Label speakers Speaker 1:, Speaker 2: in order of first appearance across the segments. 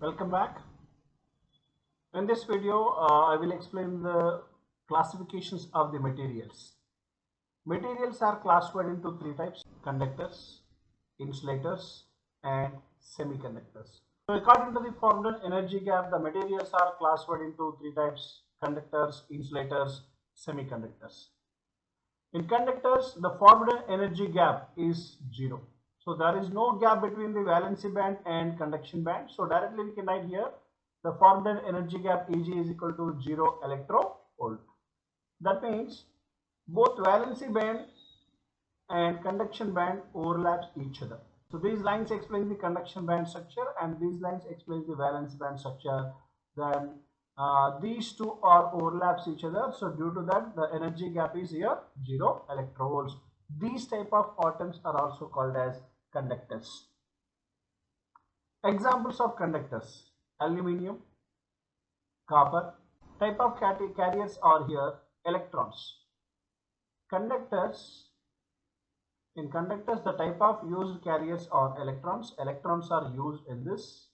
Speaker 1: Welcome back. In this video, I will explain the classifications of the materials. Materials are classified into three types: conductors, insulators, and semiconductors. So according to the forbidden energy gap, the materials are classified into three types: conductors, insulators, semiconductors. In conductors, the forbidden energy gap is 0. So there is no gap between the valency band and conduction band. So directly we can write here the forbidden energy gap Eg is equal to 0 electrovolt. That means both valency band and conduction band overlaps each other. So these lines explain the conduction band structure and these lines explain the valence band structure. Then these two are overlaps each other. So due to that, the energy gap is here 0 electrovolts. These type of atoms are also called as conductors. Examples of conductors: aluminium, copper. Type of carriers are here electrons. Conductors. In conductors, the type of used carriers are electrons. Electrons are used in this.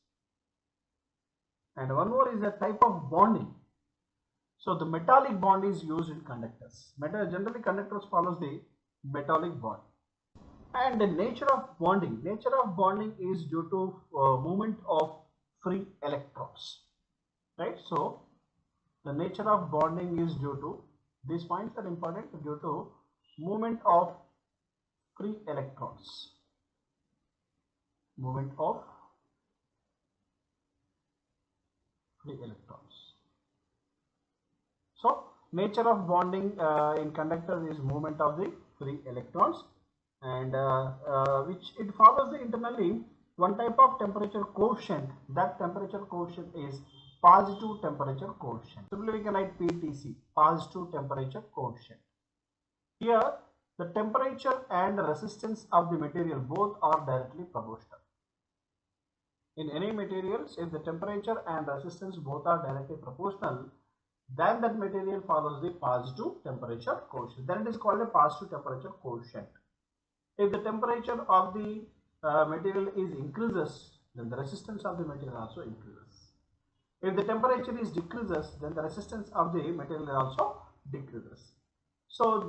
Speaker 1: And one more is the type of bonding. So the metallic bond is used in conductors. Generally, conductors follows the metallic bond. And the nature of bonding. Nature of bonding is due to movement of free electrons. Right? So the nature of bonding is due to, these points are important, due to movement of free electrons. Movement of free electrons. So nature of bonding in conductors is movement of the free electrons, and which it follows the internally one type of temperature coefficient. That temperature coefficient is positive temperature coefficient. Simply we can write PTC, positive temperature coefficient. Here the temperature and resistance of the material both are directly proportional. In any materials, if the temperature and resistance both are directly proportional, then that material follows the positive temperature coefficient. Then it is called a positive temperature coefficient. If the temperature of the material is increases, then the resistance of the material also increases. If the temperature is decreases, then the resistance of the material also decreases. So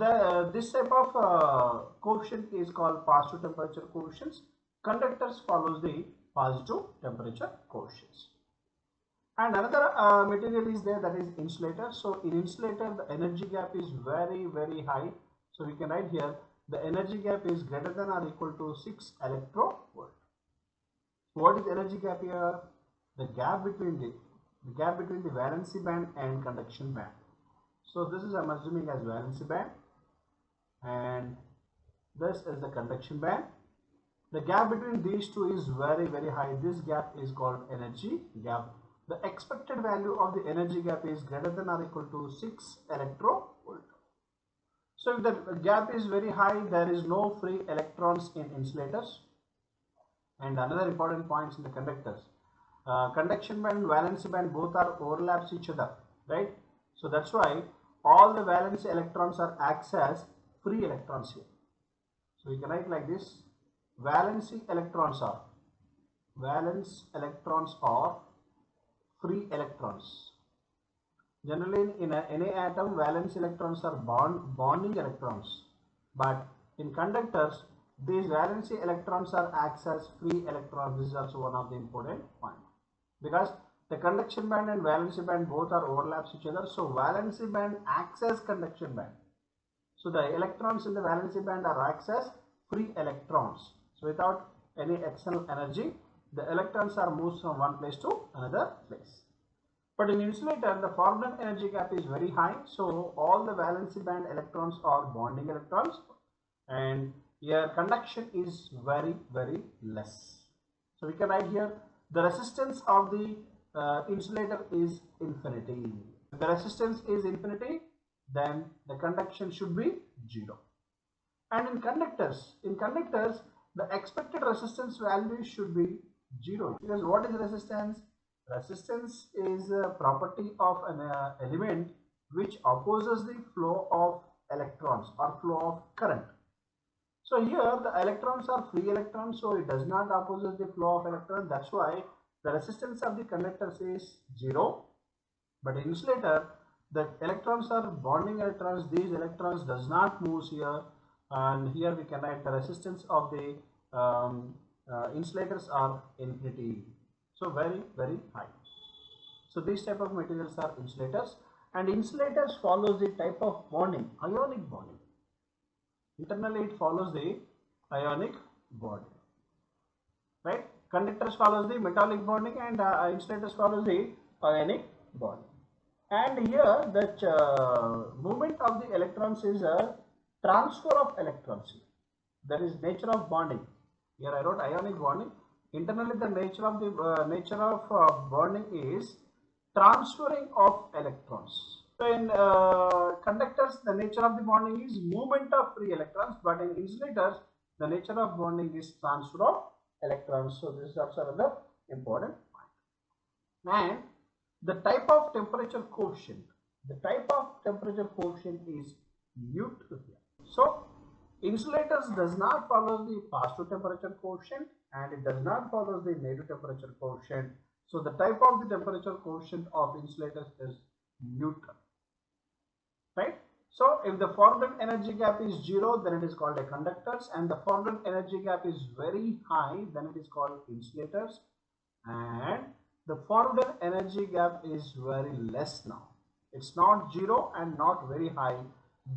Speaker 1: this type of coefficient is called positive temperature coefficients. Conductors follows the positive temperature coefficients. And another material is there, that is insulator. So in insulator, the energy gap is very high. So we can write here the energy gap is greater than or equal to 6 electrovolt. What is energy gap here? The gap between the valency band and conduction band. So this is, I'm assuming, as valency band, and this is the conduction band. The gap between these two is very high. This gap is called energy gap. The expected value of the energy gap is greater than or equal to 6 electrovolt. So if the gap is very high, there is no free electrons in insulators. And another important points in the conductors, conduction band and valency band both are overlaps each other, right? So that's why all the valence electrons are acts as free electrons here. So we can write like this: valence electrons are free electrons. Generally in any atom, valence electrons are bonding electrons, but in conductors these valency electrons are acts as free electrons. This is also one of the important points, because the conduction band and valency band both are overlaps each other. So valency band acts as conduction band. So the electrons in the valency band are acts as free electrons. So without any external energy, the electrons are moved from one place to another place. But in insulator, the forbidden energy gap is very high. So all the valency band electrons are bonding electrons, and here conduction is very less. So we can write here the resistance of the insulator is infinity. If the resistance is infinity, then the conduction should be 0. And in conductors, the expected resistance value should be 0, because what is resistance? Resistance is a property of an element which opposes the flow of electrons or flow of current. So here the electrons are free electrons, so it does not oppose the flow of electrons. That's why the resistance of the conductors is 0, but in insulator the electrons are bonding electrons. These electrons does not move here, and here we can write the resistance of the insulators are infinity, so very high. So these type of materials are insulators, and insulators follows the type of bonding, ionic bonding. Internally it follows the ionic bonding, right? Conductors follows the metallic bonding, and insulators follows the ionic bonding. And here the movement of the electrons is a transfer of electrons. That is nature of bonding. Here I wrote ionic bonding. Internally the nature of bonding is transferring of electrons. So in conductors the nature of the bonding is movement of free electrons, but in insulators the nature of bonding is transfer of electrons. So this is also another important point. And the type of temperature coefficient, is neutral here. So insulators does not follow the positive temperature coefficient, and it does not follow the negative temperature coefficient. So the type of the temperature coefficient of insulators is neutral, right? So if the forward energy gap is 0, then it is called a conductors, and the forward energy gap is very high, then it is called insulators, and the forward energy gap is very less now. It's not 0 and not very high.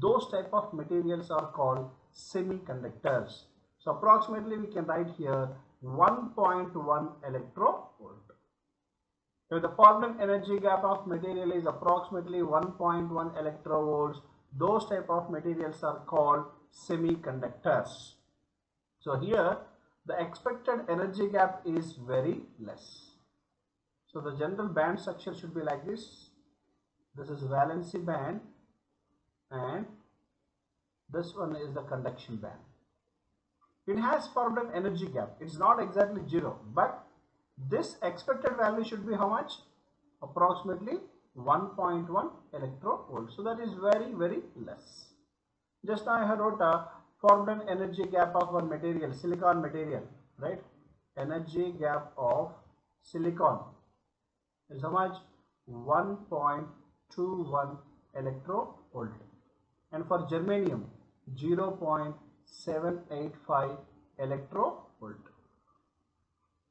Speaker 1: Those type of materials are called semiconductors. So approximately we can write here 1.1 electrovolt. If the forward energy gap of material is approximately 1.1 electrovolts, those type of materials are called semiconductors. So here the expected energy gap is very less. So the general band structure should be like this. This is valency band, and this one is the conduction band. It has forward energy gap. It's not exactly 0, but this expected value should be how much? Approximately 1.1 electrovolt. So that is very less. Just now I have wrote a forward energy gap of one material, silicon material, right? Energy gap of silicon is how much? 1.21 electrovolt, and for germanium 0.785 electrovolt.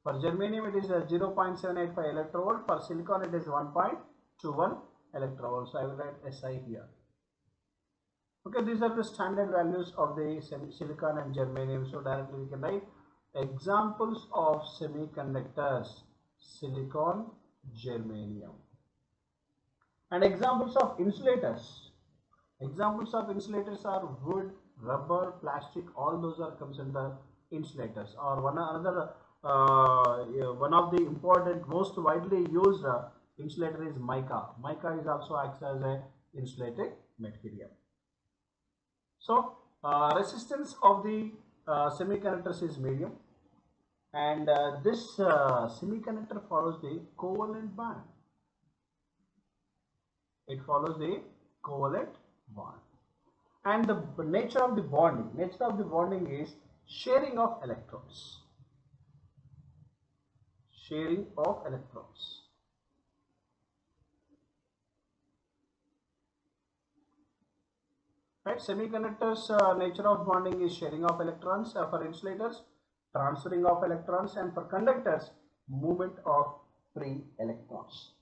Speaker 1: For germanium it is 0.785 electrovolt. For silicon it is 1.21 electrovolt. So I will write SI here. Okay, these are the standard values of the silicon and germanium. So directly we can write examples of semiconductors: silicon, germanium. And examples of insulators. Examples of insulators are wood, rubber, plastic. All those are comes under insulators. Or one of the important, most widely used insulator is mica. Mica is also acts as a insulating material. So resistance of the semiconductors is medium, and this semiconductor follows the covalent bond. It follows the covalent bond. And the nature of the bonding is sharing of electrons. Sharing of electrons. Right? Semiconductors nature of bonding is sharing of electrons. For insulators, transferring of electrons, and for conductors, movement of free electrons.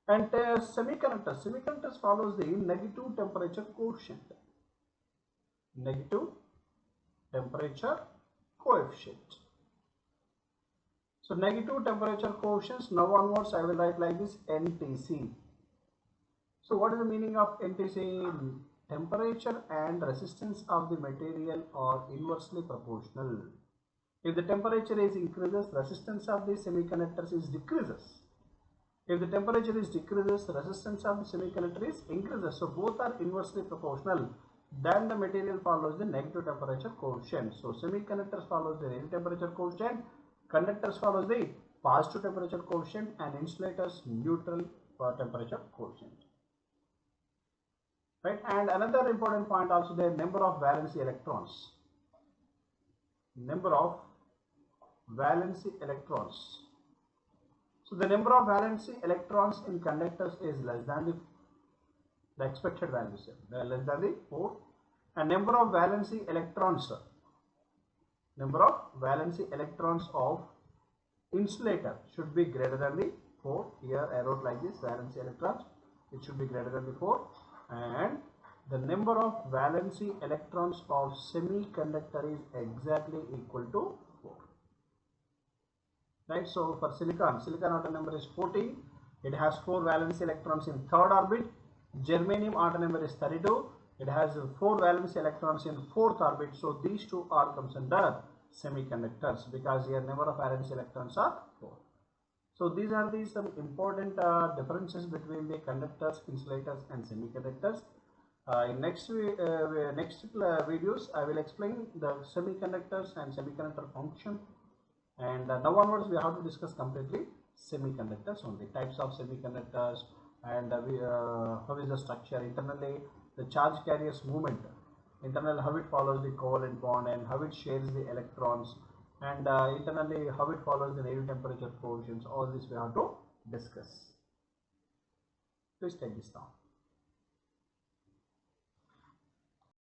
Speaker 1: And semiconductors follows the negative temperature coefficient. Negative temperature coefficient. So negative temperature coefficients, now onwards I will write like this, NTC. So what is the meaning of NTC? Temperature and resistance of the material are inversely proportional. If the temperature is increases, resistance of the semiconductors is decreases. If the temperature is decreases, resistance of the semiconductor is increases. So both are inversely proportional. Then the material follows the negative temperature coefficient. So semiconductors follows the negative temperature coefficient, conductors follows the positive temperature coefficient, and insulators neutral for temperature coefficient. Right? And another important point also, the number of valency electrons. Number of valency electrons. So the number of valency electrons in conductors is less than the expected values, less than the 4, and number of valency electrons of insulator should be greater than the 4. Here I wrote like this: valency electrons, it should be greater than the 4, and the number of valency electrons of semiconductor is exactly equal to 4. Right, so for silicon atom number is 14. It has 4 valence electrons in third orbit. Germanium atom number is 32. It has 4 valence electrons in fourth orbit. So these two are comes under semiconductors because here number of valence electrons are 4. So these are some important differences between the conductors, insulators, and semiconductors. In next videos, I will explain the semiconductors and semiconductor function. And now onwards, we have to discuss completely semiconductors only, types of semiconductors, and how is the structure internally, the charge carriers movement, internally how it follows the covalent bond and how it shares the electrons, and internally how it follows the negative temperature coefficients. All this we have to discuss. Please take this down.